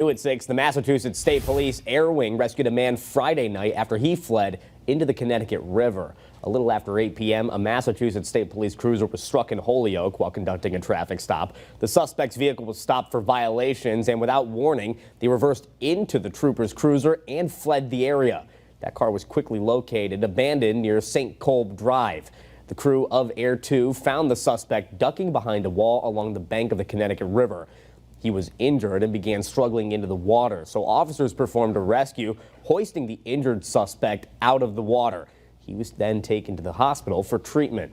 New at 6, the Massachusetts State Police Air Wing rescued a man Friday night after he fled into the Connecticut River. A little after 8 p.m., a Massachusetts State Police cruiser was struck in Holyoke while conducting a traffic stop. The suspect's vehicle was stopped for violations, and without warning, they reversed into the trooper's cruiser and fled the area. That car was quickly located, abandoned near St. Kolb Drive. The crew of Air 2 found the suspect ducking behind a wall along the bank of the Connecticut River. He was injured and began struggling into the water, so officers performed a rescue, hoisting the injured suspect out of the water. He was then taken to the hospital for treatment.